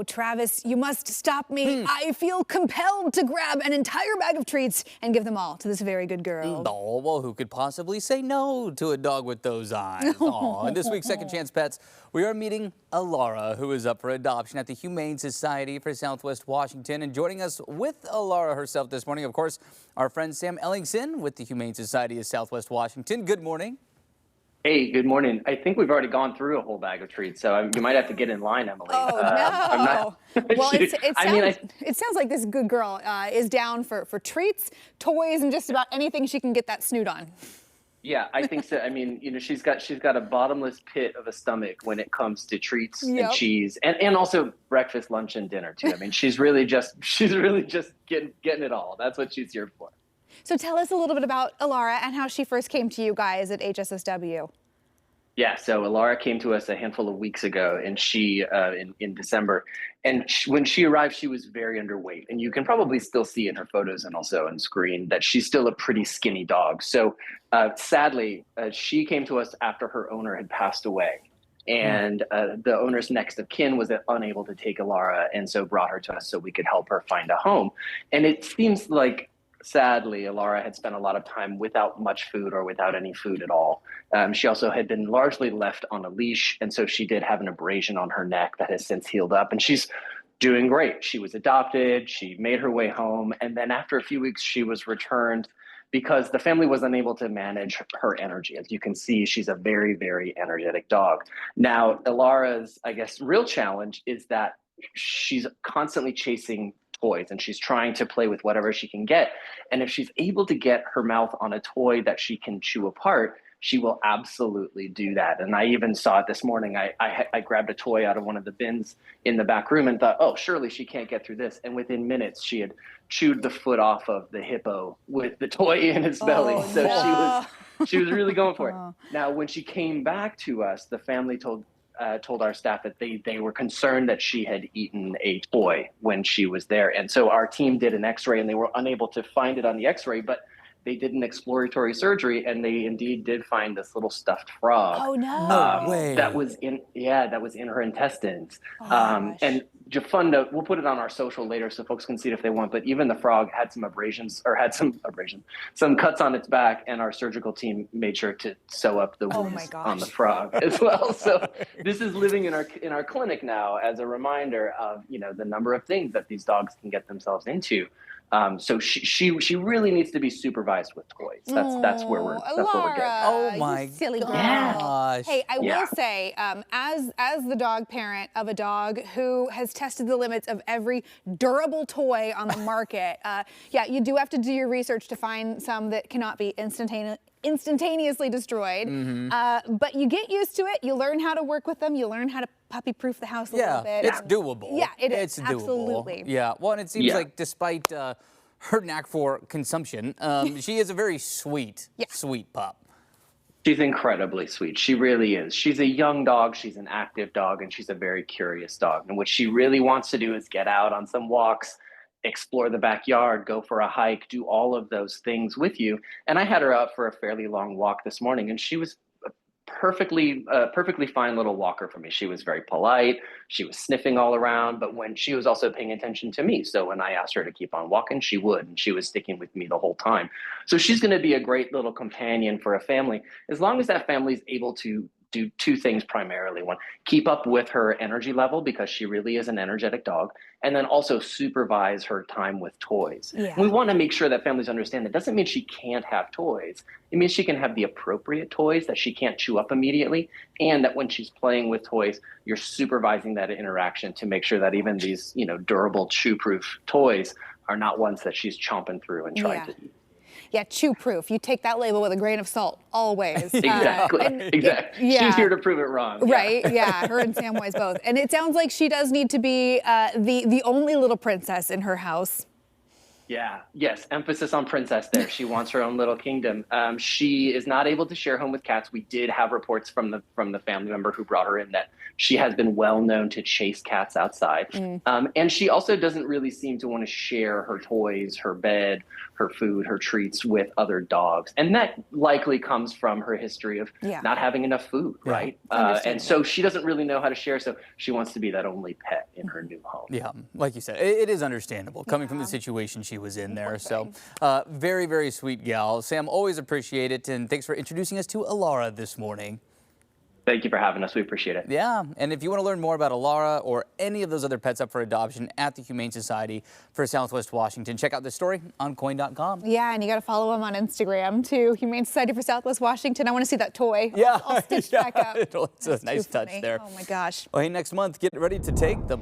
Travis, you must stop me. I feel compelled to grab an entire bag of treats and give them all to this very good girl. Oh, well, who could possibly say no to a dog with those eyes? Aw, in this week's Second Chance Pets, we are meeting Elara, who is up for adoption at the Humane Society for Southwest Washington. And joining us with Elara herself this morning, of course, our friend Sam Ellingson with the Humane Society of Southwest Washington. Good morning. Hey, good morning. I think we've already gone through a whole bag of treats, so you might have to get in line, Emily. Oh, no. Well, it sounds like this good girl is down for treats, toys, and just about anything she can get that snoot on. Yeah, I think so. I mean, you know, she's got a bottomless pit of a stomach when it comes to treats and cheese, and also breakfast, lunch, and dinner too. I mean, she's really just getting it all. That's what she's here for. So tell us a little bit about Elara and how she first came to you guys at HSSW. Yeah, so Elara came to us a handful of weeks ago, and she in December, and when she arrived, she was very underweight, and you can probably still see in her photos and also on screen that she's still a pretty skinny dog. So sadly, she came to us after her owner had passed away, and the owner's next of kin was unable to take Elara, and so brought her to us so we could help her find a home. And it seems like, sadly, Elara had spent a lot of time without much food or without any food at all. She also had been largely left on a leash, and so she did have an abrasion on her neck that has since healed up, and she's doing great. She was adopted, she made her way home, and then after a few weeks, she was returned because the family was unable to manage her energy. As you can see, she's a very, very energetic dog. Now, Elara's, I guess, real challenge is that she's constantly chasing toys, and she's trying to play with whatever she can get. And if she's able to get her mouth on a toy that she can chew apart, she will absolutely do that. And I even saw it this morning. I grabbed a toy out of one of the bins in the back room and thought, oh, surely she can't get through this. And within minutes, she had chewed the foot off of the hippo with the toy in its belly. So no. she was really going for it. Now, when she came back to us, the family told our staff that they were concerned that she had eaten a toy when she was there. And so our team did an x-ray, and they were unable to find it on the x-ray, but they did an exploratory surgery, and they indeed did find this little stuffed frog. Oh, no. No way. That was in her intestines. Oh, and fun note, we'll put it on our social later so folks can see it if they want, but even the frog had some some cuts on its back, and our surgical team made sure to sew up the wounds on the frog as well. So this is living in our clinic now as a reminder of, you know, the number of things that these dogs can get themselves into. So she really needs to be supervised with toys. That's where we're getting. Oh my silly girl. gosh. Hey, I will say, as the dog parent of a dog who has tested the limits of every durable toy on the market, yeah, you do have to do your research to find some that cannot be instantaneously destroyed. But you get used to it. You learn how to work with them. You learn how to puppy-proof the house a little bit. It's doable. Yeah, it is. It's doable. Absolutely. Yeah. Well, and it seems like despite her knack for consumption, she is a very sweet pup. She's incredibly sweet. She really is. She's a young dog. She's an active dog, and she's a very curious dog. And what she really wants to do is get out on some walks, explore the backyard, go for a hike, do all of those things with you. And I had her out for a fairly long walk this morning, and she was a perfectly fine little walker for me. She was very polite. She was sniffing all around, but when she was also paying attention to me. So when I asked her to keep on walking, she would, and she was sticking with me the whole time. So she's going to be a great little companion for a family, as long as that family is able to do two things primarily. One, keep up with her energy level, because she really is an energetic dog, and then also supervise her time with toys. We want to make sure that families understand that doesn't mean she can't have toys. It means she can have the appropriate toys that she can't chew up immediately, and that when she's playing with toys, you're supervising that interaction to make sure that even these, you know, durable chew-proof toys are not ones that she's chomping through and trying to eat. Yeah, chew-proof. You take that label with a grain of salt, always. Exactly. Exactly. She's here to prove it wrong. Right. Yeah. Her and Samwise both. And it sounds like she does need to be the only little princess in her house. Yeah, yes, emphasis on princess there. She wants her own little kingdom. She is not able to share home with cats. We did have reports from the family member who brought her in that she has been well known to chase cats outside. And she also doesn't really seem to want to share her toys, her bed, her food, her treats with other dogs. And that likely comes from her history of not having enough food, right? And so she doesn't really know how to share. So she wants to be that only pet in her new home. Yeah, like you said, it is understandable coming from the situation she was in there. So very, very sweet gal. Sam, always appreciate it. And thanks for introducing us to Elara this morning. Thank you for having us. We appreciate it. Yeah, and if you want to learn more about Elara or any of those other pets up for adoption at the Humane Society for Southwest Washington, check out this story on coin.com. Yeah, and you got to follow them on Instagram too. Humane Society for Southwest Washington. I want to see that toy. Yeah, I'll stitch back up. It's a nice touch funny. there. Oh my gosh. Well, hey, next month, get ready to take the